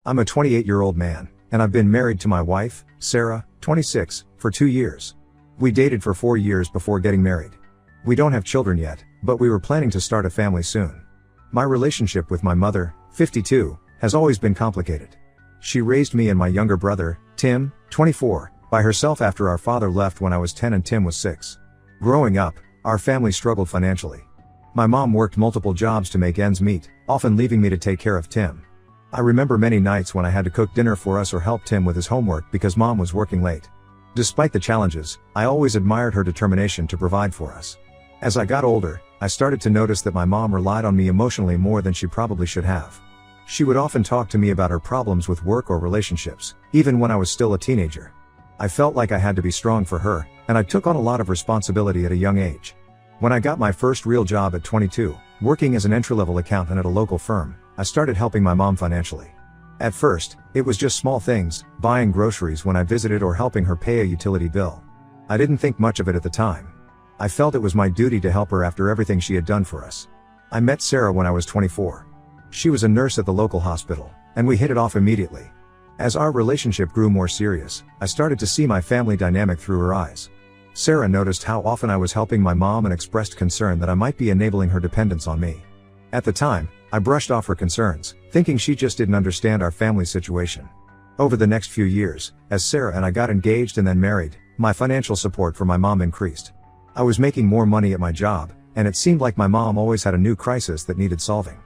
I'm a 28-year-old man, and I've been married to my wife, Sarah, 26, for 2 years. We dated for 4 years before getting married. We don't have children yet, but we were planning to start a family soon. My relationship with my mother, 52, has always been complicated. She raised me and my younger brother, Tim, 24, by herself after our father left when I was 10 and Tim was 6. Growing up, our family struggled financially. My mom worked multiple jobs to make ends meet, often leaving me to take care of Tim. I remember many nights when I had to cook dinner for us or help Tim with his homework because mom was working late. Despite the challenges, I always admired her determination to provide for us. As I got older, I started to notice that my mom relied on me emotionally more than she probably should have. She would often talk to me about her problems with work or relationships, even when I was still a teenager. I felt like I had to be strong for her, and I took on a lot of responsibility at a young age. When I got my first real job at 22, working as an entry-level accountant at a local firm, I started helping my mom financially. At first, it was just small things, buying groceries when I visited or helping her pay a utility bill. I didn't think much of it at the time. I felt it was my duty to help her after everything she had done for us. I met Sarah when I was 24. She was a nurse at the local hospital, and we hit it off immediately. As our relationship grew more serious, I started to see my family dynamic through her eyes. Sarah noticed how often I was helping my mom and expressed concern that I might be enabling her dependence on me. At the time, I brushed off her concerns, thinking she just didn't understand our family situation. Over the next few years, as Sarah and I got engaged and then married, my financial support for my mom increased. I was making more money at my job, and it seemed like my mom always had a new crisis that needed solving.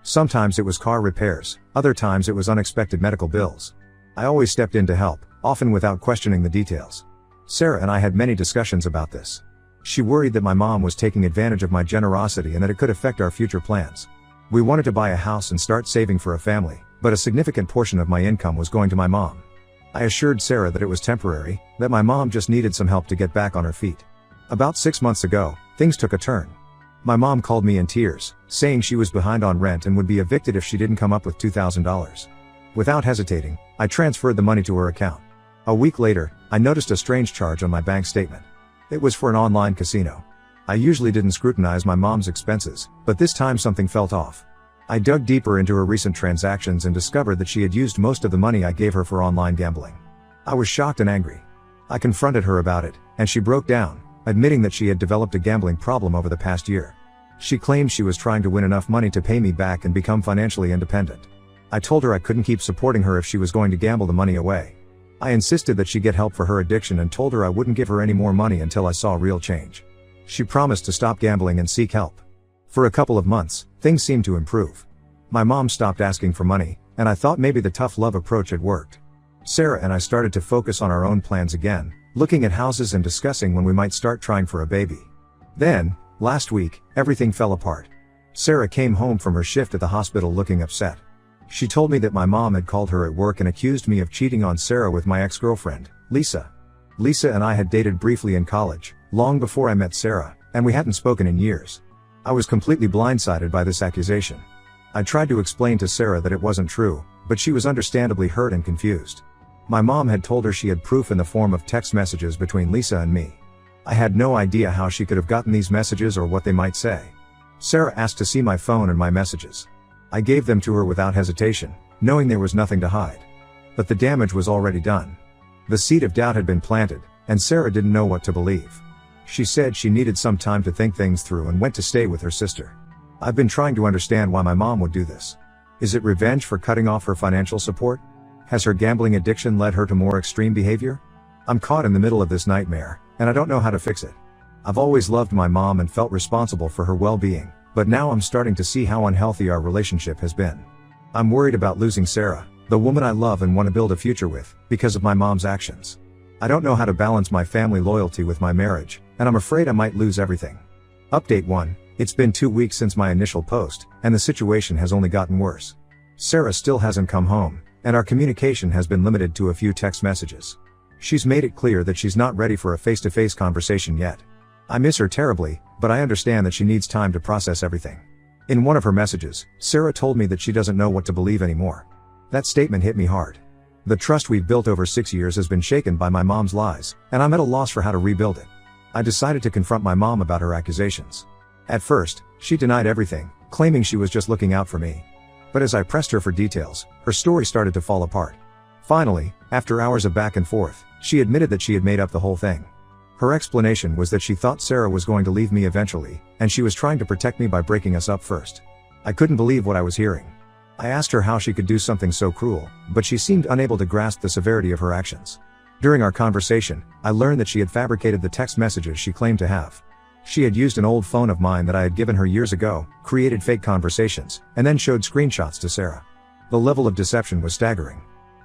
Sometimes it was car repairs, other times it was unexpected medical bills. I always stepped in to help, often without questioning the details. Sarah and I had many discussions about this. She worried that my mom was taking advantage of my generosity and that it could affect our future plans. We wanted to buy a house and start saving for a family, but a significant portion of my income was going to my mom. I assured Sarah that it was temporary, that my mom just needed some help to get back on her feet. About 6 months ago, things took a turn. My mom called me in tears, saying she was behind on rent and would be evicted if she didn't come up with $2,000. Without hesitating, I transferred the money to her account. A week later, I noticed a strange charge on my bank statement. It was for an online casino. I usually didn't scrutinize my mom's expenses, but this time something felt off. I dug deeper into her recent transactions and discovered that she had used most of the money I gave her for online gambling. I was shocked and angry. I confronted her about it, and she broke down, admitting that she had developed a gambling problem over the past year. She claimed she was trying to win enough money to pay me back and become financially independent. I told her I couldn't keep supporting her if she was going to gamble the money away. I insisted that she get help for her addiction and told her I wouldn't give her any more money until I saw real change. She promised to stop gambling and seek help. For a couple of months, things seemed to improve. My mom stopped asking for money, and I thought maybe the tough love approach had worked. Sarah and I started to focus on our own plans again, looking at houses and discussing when we might start trying for a baby. Then, last week, everything fell apart. Sarah came home from her shift at the hospital looking upset. She told me that my mom had called her at work and accused me of cheating on Sarah with my ex-girlfriend, Lisa. Lisa and I had dated briefly in college, long before I met Sarah, and we hadn't spoken in years. I was completely blindsided by this accusation. I tried to explain to Sarah that it wasn't true, but she was understandably hurt and confused. My mom had told her she had proof in the form of text messages between Lisa and me. I had no idea how she could have gotten these messages or what they might say. Sarah asked to see my phone and my messages. I gave them to her without hesitation, knowing there was nothing to hide. But the damage was already done. The seed of doubt had been planted, and Sarah didn't know what to believe. She said she needed some time to think things through and went to stay with her sister. I've been trying to understand why my mom would do this. Is it revenge for cutting off her financial support? Has her gambling addiction led her to more extreme behavior? I'm caught in the middle of this nightmare, and I don't know how to fix it. I've always loved my mom and felt responsible for her well-being, but now I'm starting to see how unhealthy our relationship has been. I'm worried about losing Sarah, the woman I love and want to build a future with, because of my mom's actions. I don't know how to balance my family loyalty with my marriage, and I'm afraid I might lose everything. Update 1. It's been 2 weeks since my initial post, and the situation has only gotten worse. Sarah still hasn't come home, and our communication has been limited to a few text messages. She's made it clear that she's not ready for a face-to-face conversation yet. I miss her terribly, but I understand that she needs time to process everything. In one of her messages, Sarah told me that she doesn't know what to believe anymore. That statement hit me hard. The trust we've built over 6 years has been shaken by my mom's lies, and I'm at a loss for how to rebuild it. I decided to confront my mom about her accusations. At first, she denied everything, claiming she was just looking out for me. But as I pressed her for details, her story started to fall apart. Finally, after hours of back and forth, she admitted that she had made up the whole thing. Her explanation was that she thought Sarah was going to leave me eventually, and she was trying to protect me by breaking us up first. I couldn't believe what I was hearing. I asked her how she could do something so cruel, but she seemed unable to grasp the severity of her actions. During our conversation, I learned that she had fabricated the text messages she claimed to have. She had used an old phone of mine that I had given her years ago, created fake conversations, and then showed screenshots to Sarah. The level of deception was staggering.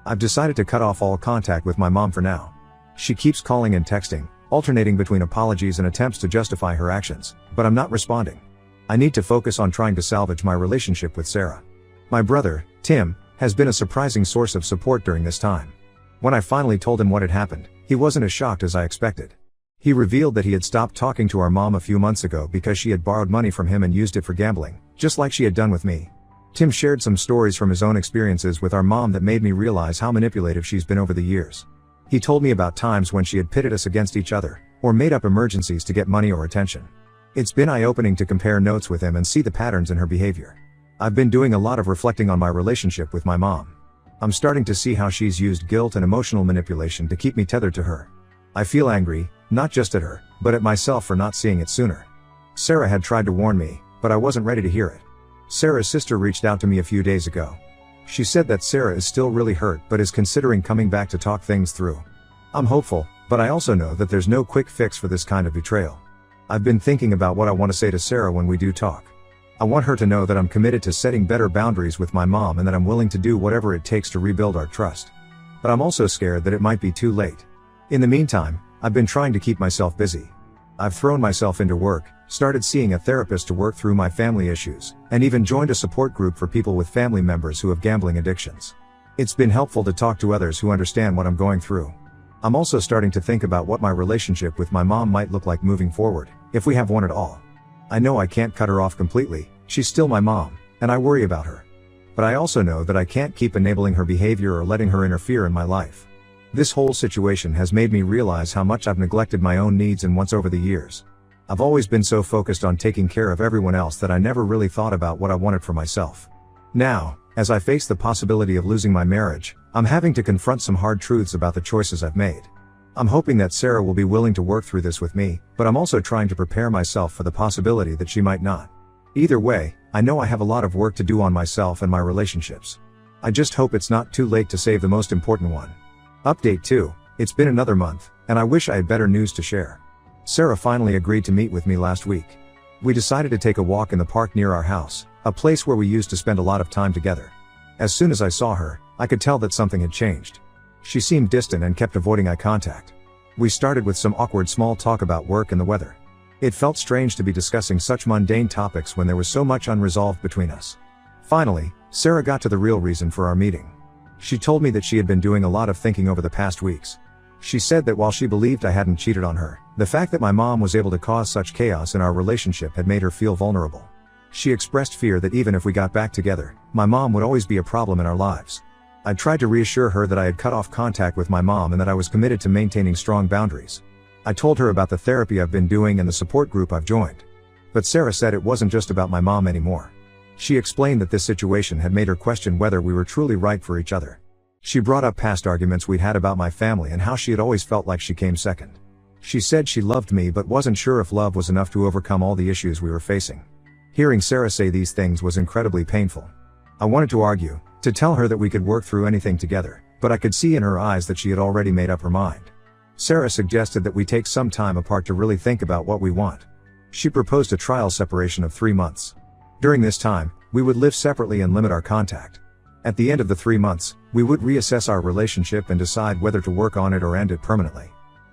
I've decided to cut off all contact with my mom for now. She keeps calling and texting, alternating between apologies and attempts to justify her actions, but I'm not responding. I need to focus on trying to salvage my relationship with Sarah. My brother, Tim, has been a surprising source of support during this time. When I finally told him what had happened, he wasn't as shocked as I expected. He revealed that he had stopped talking to our mom a few months ago because she had borrowed money from him and used it for gambling, just like she had done with me. Tim shared some stories from his own experiences with our mom that made me realize how manipulative she's been over the years. He told me about times when she had pitted us against each other, or made up emergencies to get money or attention. It's been eye-opening to compare notes with him and see the patterns in her behavior. I've been doing a lot of reflecting on my relationship with my mom. I'm starting to see how she's used guilt and emotional manipulation to keep me tethered to her. I feel angry, not just at her, but at myself for not seeing it sooner. Sarah had tried to warn me, but I wasn't ready to hear it. Sarah's sister reached out to me a few days ago. She said that Sarah is still really hurt but is considering coming back to talk things through. I'm hopeful, but I also know that there's no quick fix for this kind of betrayal. I've been thinking about what I want to say to Sarah when we do talk. I want her to know that I'm committed to setting better boundaries with my mom and that I'm willing to do whatever it takes to rebuild our trust. But I'm also scared that it might be too late. In the meantime, I've been trying to keep myself busy. I've thrown myself into work, started seeing a therapist to work through my family issues, and even joined a support group for people with family members who have gambling addictions. It's been helpful to talk to others who understand what I'm going through. I'm also starting to think about what my relationship with my mom might look like moving forward, if we have one at all. I know I can't cut her off completely, she's still my mom, and I worry about her. But I also know that I can't keep enabling her behavior or letting her interfere in my life. This whole situation has made me realize how much I've neglected my own needs and wants over the years. I've always been so focused on taking care of everyone else that I never really thought about what I wanted for myself. Now, as I face the possibility of losing my marriage, I'm having to confront some hard truths about the choices I've made. I'm hoping that Sarah will be willing to work through this with me, but I'm also trying to prepare myself for the possibility that she might not. Either way, I know I have a lot of work to do on myself and my relationships. I just hope it's not too late to save the most important one. Update 2, it's been another month, and I wish I had better news to share. Sarah finally agreed to meet with me last week. We decided to take a walk in the park near our house, a place where we used to spend a lot of time together. As soon as I saw her, I could tell that something had changed. She seemed distant and kept avoiding eye contact. We started with some awkward small talk about work and the weather. It felt strange to be discussing such mundane topics when there was so much unresolved between us. Finally, Sarah got to the real reason for our meeting. She told me that she had been doing a lot of thinking over the past weeks. She said that while she believed I hadn't cheated on her, the fact that my mom was able to cause such chaos in our relationship had made her feel vulnerable. She expressed fear that even if we got back together, my mom would always be a problem in our lives. I tried to reassure her that I had cut off contact with my mom and that I was committed to maintaining strong boundaries. I told her about the therapy I've been doing and the support group I've joined. But Sarah said it wasn't just about my mom anymore. She explained that this situation had made her question whether we were truly right for each other. She brought up past arguments we'd had about my family and how she had always felt like she came second. She said she loved me but wasn't sure if love was enough to overcome all the issues we were facing. Hearing Sarah say these things was incredibly painful. I wanted to argue, to tell her that we could work through anything together, but I could see in her eyes that she had already made up her mind. Sarah suggested that we take some time apart to really think about what we want. She proposed a trial separation of 3 months. During this time, we would live separately and limit our contact. At the end of the 3 months, we would reassess our relationship and decide whether to work on it or end it permanently.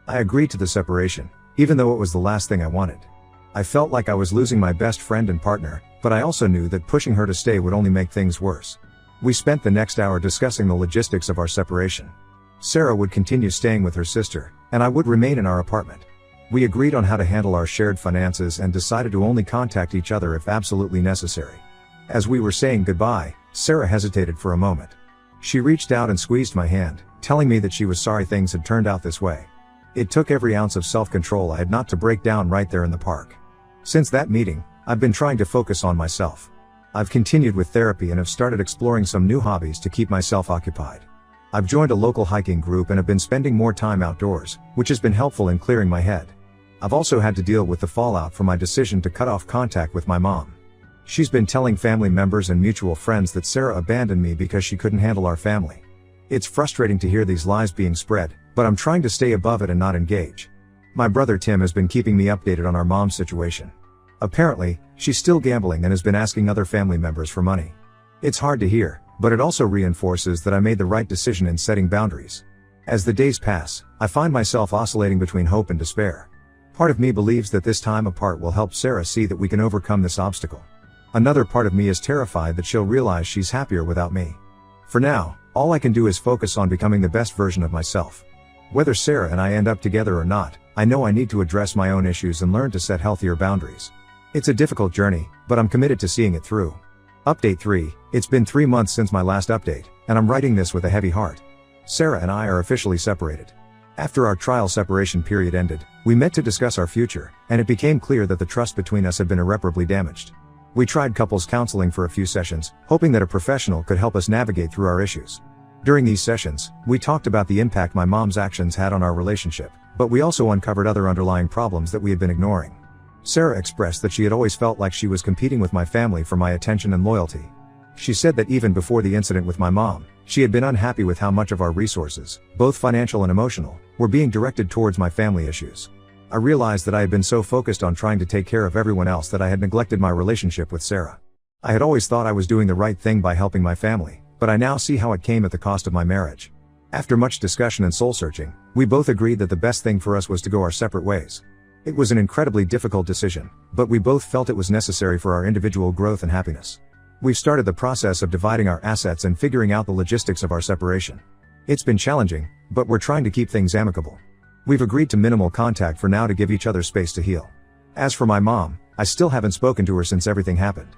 I agreed to the separation, even though it was the last thing I wanted. I felt like I was losing my best friend and partner, but I also knew that pushing her to stay would only make things worse. We spent the next hour discussing the logistics of our separation. Sarah would continue staying with her sister, and I would remain in our apartment. We agreed on how to handle our shared finances and decided to only contact each other if absolutely necessary. As we were saying goodbye, Sarah hesitated for a moment. She reached out and squeezed my hand, telling me that she was sorry things had turned out this way. It took every ounce of self-control I had not to break down right there in the park. Since that meeting, I've been trying to focus on myself. I've continued with therapy and have started exploring some new hobbies to keep myself occupied. I've joined a local hiking group and have been spending more time outdoors, which has been helpful in clearing my head. I've also had to deal with the fallout from my decision to cut off contact with my mom. She's been telling family members and mutual friends that Sarah abandoned me because she couldn't handle our family. It's frustrating to hear these lies being spread, but I'm trying to stay above it and not engage. My brother Tim has been keeping me updated on our mom's situation. Apparently, she's still gambling and has been asking other family members for money. It's hard to hear, but it also reinforces that I made the right decision in setting boundaries. As the days pass, I find myself oscillating between hope and despair. Part of me believes that this time apart will help Sarah see that we can overcome this obstacle. Another part of me is terrified that she'll realize she's happier without me. For now, all I can do is focus on becoming the best version of myself. Whether Sarah and I end up together or not, I know I need to address my own issues and learn to set healthier boundaries. It's a difficult journey, but I'm committed to seeing it through. Update 3, it's been 3 months since my last update, and I'm writing this with a heavy heart. Sarah and I are officially separated. After our trial separation period ended, we met to discuss our future, and it became clear that the trust between us had been irreparably damaged. We tried couples counseling for a few sessions, hoping that a professional could help us navigate through our issues. During these sessions, we talked about the impact my mom's actions had on our relationship, but we also uncovered other underlying problems that we had been ignoring. Sarah expressed that she had always felt like she was competing with my family for my attention and loyalty. She said that even before the incident with my mom, she had been unhappy with how much of our resources, both financial and emotional, were being directed towards my family issues. I realized that I had been so focused on trying to take care of everyone else that I had neglected my relationship with Sarah. I had always thought I was doing the right thing by helping my family, but I now see how it came at the cost of my marriage. After much discussion and soul-searching, we both agreed that the best thing for us was to go our separate ways. It was an incredibly difficult decision, but we both felt it was necessary for our individual growth and happiness. We've started the process of dividing our assets and figuring out the logistics of our separation. It's been challenging, but we're trying to keep things amicable. We've agreed to minimal contact for now to give each other space to heal. As for my mom, I still haven't spoken to her since everything happened.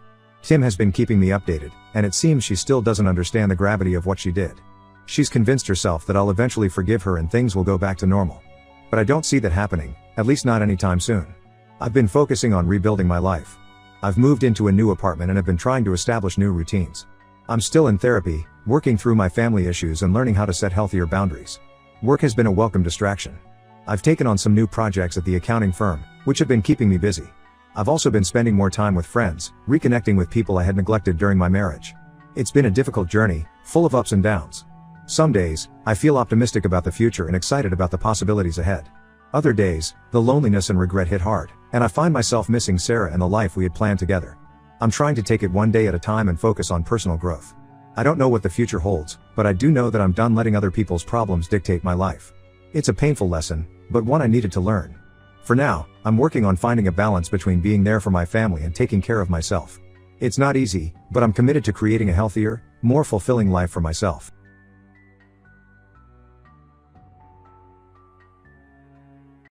Tim has been keeping me updated, and it seems she still doesn't understand the gravity of what she did. She's convinced herself that I'll eventually forgive her and things will go back to normal. But I don't see that happening, at least not anytime soon. I've been focusing on rebuilding my life. I've moved into a new apartment and have been trying to establish new routines. I'm still in therapy, working through my family issues and learning how to set healthier boundaries. Work has been a welcome distraction. I've taken on some new projects at the accounting firm, which have been keeping me busy. I've also been spending more time with friends, reconnecting with people I had neglected during my marriage. It's been a difficult journey, full of ups and downs. Some days, I feel optimistic about the future and excited about the possibilities ahead. Other days, the loneliness and regret hit hard, and I find myself missing Sarah and the life we had planned together. I'm trying to take it one day at a time and focus on personal growth. I don't know what the future holds, but I do know that I'm done letting other people's problems dictate my life. It's a painful lesson, but one I needed to learn. For now, I'm working on finding a balance between being there for my family and taking care of myself. It's not easy, but I'm committed to creating a healthier, more fulfilling life for myself.